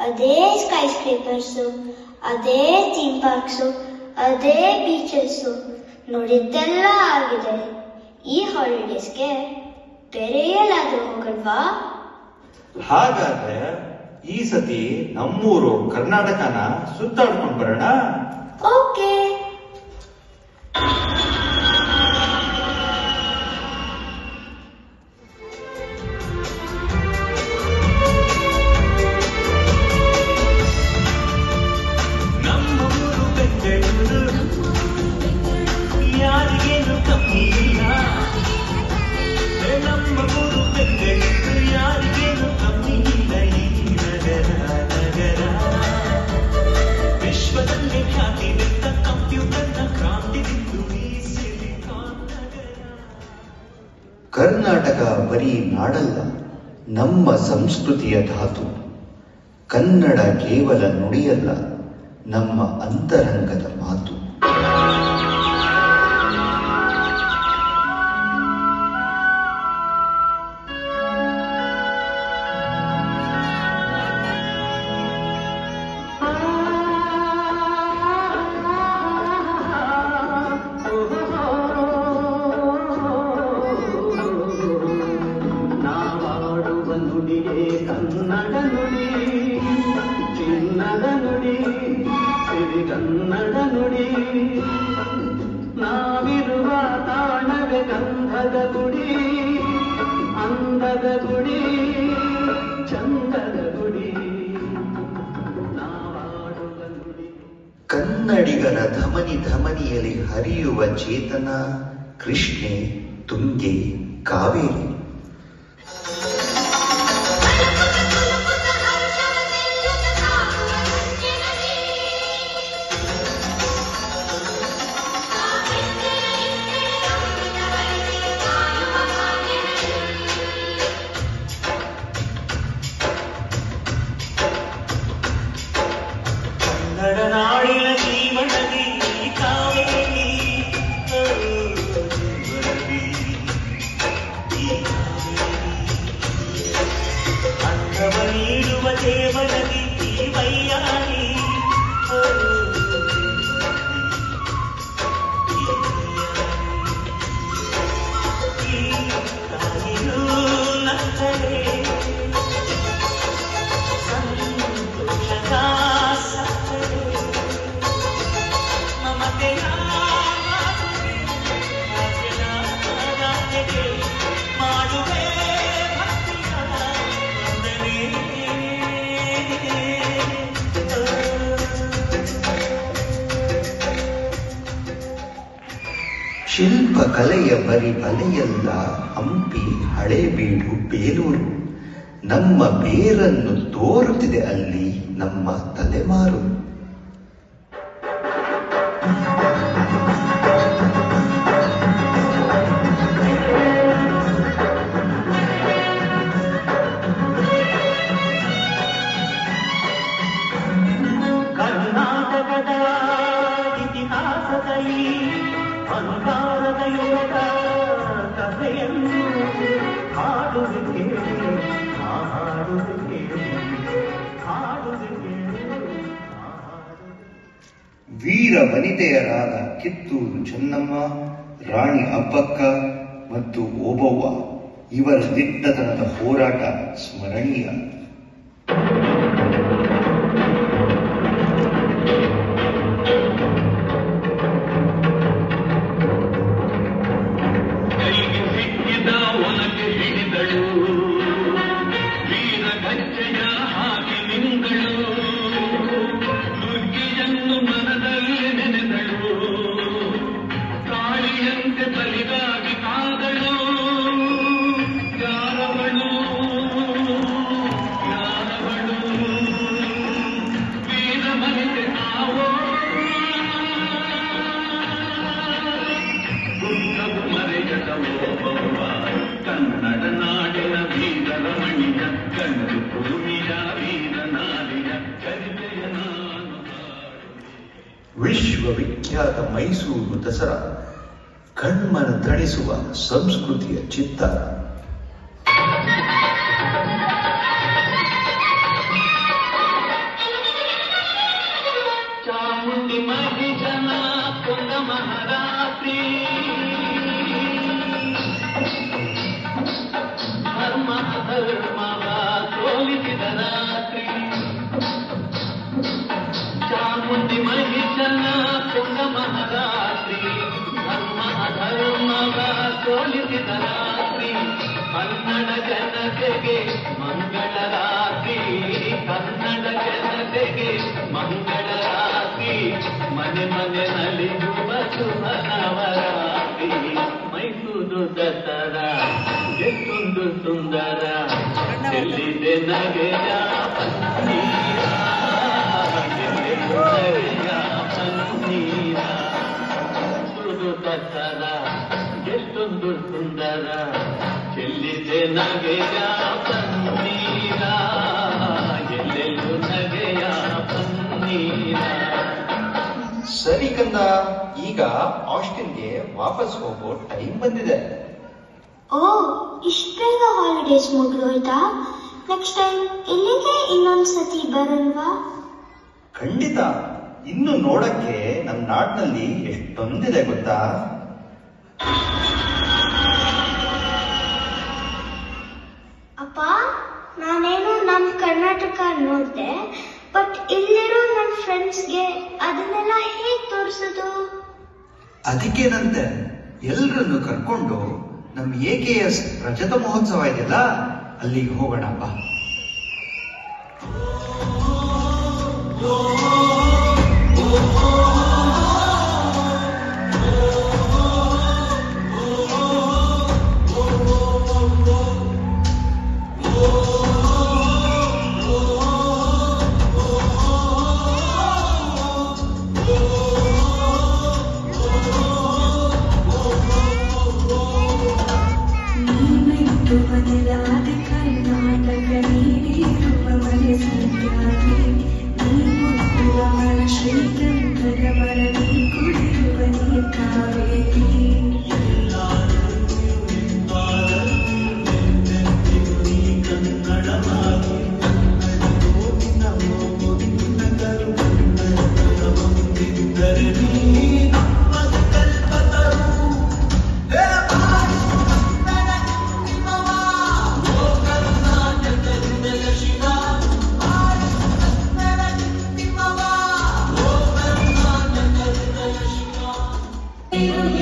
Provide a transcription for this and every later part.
ಅದೇ ಸ್ಕೈ ಸ್ಕ್ರೇಪರ್ಸು, ಅದೇ theme parks, ಅದೇ ಬೀಚಸ್ಸು ನೋಡಿದ್ದೆಲ್ಲ ಆಗಿದೆ. ಈ ಹಾಲಿಡೇಸ್ಗೆ ಬೇರೆ ಎಲ್ಲಾದ್ರೂ ಹೋಗಲ್ವಾ? ಹಾಗಾದ್ರೆ ಈ ಸತಿ ನಮ್ಮೂರು ಕರ್ನಾಟಕನ ಸುತ್ತಾಡ್ಕೊಂಡು ಬರೋಣ. ಓಕೆ. ಕರ್ನಾಟಕ ಬರೀ ನಾಡಲ್ಲ, ನಮ್ಮ ಸಂಸ್ಕೃತಿಯ ಧಾತು. ಕನ್ನಡ ಕೇವಲ ನುಡಿಯಲ್ಲ, ನಮ್ಮ ಅಂತರಂಗದ ಮಾತು. ಕನ್ನಡ ನುಡಿ, ಚಿನ್ನದ ನುಡಿ, ಸಿರಿಗನ್ನಡ ನುಡಿ. ನಾವಿರುವ ತಾಣವೇ ಗಂಧದ ಗುಡಿ, ಅಂದದ ಗುಡಿ, ಚಂದದ ಗುಡಿ, ನಾವಾಡುವ ನುಡಿ. ಕನ್ನಡಿಗರ ಧಮನಿ ಧಮನಿಯಲ್ಲಿ ಹರಿಯುವ ಚೇತನ ಕೃಷ್ಣೆ, ತುಂಗೆ, ಕಾವೇರಿ. ಕನ್ನಡ ನಾಡಿನ ಜೀವನದಿ ಕಾವೇರಿ, ಅಂದವ ನೀಡುವ ದೇವನದಿ ಈ ವೈಯಾರಿ. ಶಿಲ್ಪಕಲೆಯ ಬರಿ ಬಲೆಯಲ್ಲ ಹಂಪಿ, ಹಳೇಬೀಡು, ಬೇಲೂರು. ನಮ್ಮ ಬೇರನ್ನು ತೋರುತ್ತಿದೆ ಅಲ್ಲಿ ನಮ್ಮ ತಲೆಮಾರು. ಕರ್ನಾಟಕದ ಇತಿಹಾಸದಲ್ಲಿ ಅನುಕಾರದ ಯುಗದ ಕಥೆಯನ್ನು ಹಾಡುವುದಕ್ಕೆ ವೀರ ವನಿತೆಯರಾದ ಕಿತ್ತೂರು ಚೆನ್ನಮ್ಮ, ರಾಣಿ ಅಬ್ಬಕ್ಕ ಮತ್ತು ಓಬವ್ವ ಇವರ ದಿಟ್ಟತನದ ಹೋರಾಟ ಸ್ಮರಣೀಯ. ಕನ್ನಡ ನಾಡಿನ ವೀರ ರಮಣಿಯ ಗಂಡು ಭೂಮಿಯ ವೀರ ನಾಡಿಯ ಚರಿತೆಯ ನಾನು. ವಿಶ್ವವಿಖ್ಯಾತ ಮೈಸೂರು ದಸರಾ ಕಣ್ಮನ ತಣಿಸುವ ಸಂಸ್ಕೃತಿಯ ಚಿತ್ತಾರ. ಸೋಲಿಸಿದ ರಾತ್ರಿ ಚಾಮುಂಡಿ ಮಹಿಷನ ಪುಂಗ ಮಹಾರಾತ್ರಿ ಧರ್ಮ ಅಧರ್ಮವ ಸೋಲಿಸಿದ ರಾತ್ರಿ ಕನ್ನಡ ಜನತೆಗೆ ಮಂಗಳ ರಾತ್ರಿ ಕನ್ನಡ ಜನತೆಗೆ ಮಂಗಳ ರಾತ್ರಿ ಮನೆ ಮನೆ ನಲಿಯುವ ಶುಭ ನವರಾತ್ರಿ ಮೈಸೂರು ದಸರಾ ಎಷ್ಟೊಂದು ಸುಂದರ ಚೆಲ್ಲಿದೆ ನಗೆಯ ಪನ್ನೀರ ನಗೆಯ ಪನ್ನೀರ ಮೈಸೂರು ದಸರಾ ಎಷ್ಟೊಂದು ಸುಂದರ ಚೆಲ್ಲಿದೆ ನಗೆಯ ಪನ್ನೀರ ಎಲ್ಲೆಲ್ಲೂ ನಗೆಯ ಪನ್ನೀರ. ಸರಿ ಕಂದ, ಈಗ ಆಸ್ಟಿನ್ಗೆ ವಾಪಸ್ ಹೋಗೋ ಟೈಮ್ ಬಂದಿದೆ. ಓ, ಇಷ್ಟು ಬೇಗ ಹಾಲಿಡೇಸ್ ಮುಗಿದೋಯ್ತಾ? ನೆಕ್ಸ್ಟ್ ಟೈಮ್ ಇಲ್ಲಿಗೆ ಇನ್ನೊಂದ್ಸತಿ ಬರಲ್ವಾ? ಖಂಡಿತ. ಇನ್ನು ನೋಡಕ್ಕೆ ನಮ್ಮ ನಾಡಿನಲ್ಲಿ ಎಷ್ಟೊಂದಿದೆ ಗೊತ್ತಾ? ಅಪ್ಪ, ನಾನೇನು ನಮ್ಮ ಕರ್ನಾಟಕ ನೋಡಿದೆ, ಬಟ್ ಇಲ್ಲಿರೋ ನನ್ನ ಫ್ರೆಂಡ್ಸ್ಗೆ ಅದನ್ನೆಲ್ಲ ಹೇಗೆ ತೋರಿಸೋದು? ಅದಕ್ಕೇನಂತೆ, ಎಲ್ರನ್ನು ಕರ್ಕೊಂಡು ನಮ್ಮ AKS ರಜತ ಮಹೋತ್ಸವ ಇದೆಯಲ್ಲ, ಅಲ್ಲಿಗೆ ಹೋಗೋಣ ಬಾ. ಬದಲಾದ ಕರ್ನಾಟಕ ನೀಡಿರುವ ಮನೆ ಸಂತ್ಯಾಗಿ ನೀ ಮುಟ್ಟುವ ಮನ ಶ್ರೀಗಂಧದ ಮರಳಿ ಕುಡಿಯುವ ನೀ ಕಾವೇರಿ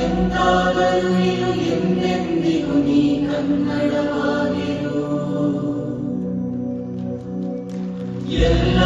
ಎಂದಾದರೂ ಇರು ಎಂದೆಂದಿಗೂ ನೀ ಕನ್ನಡವಾಗಿರು ಎಲ್ಲ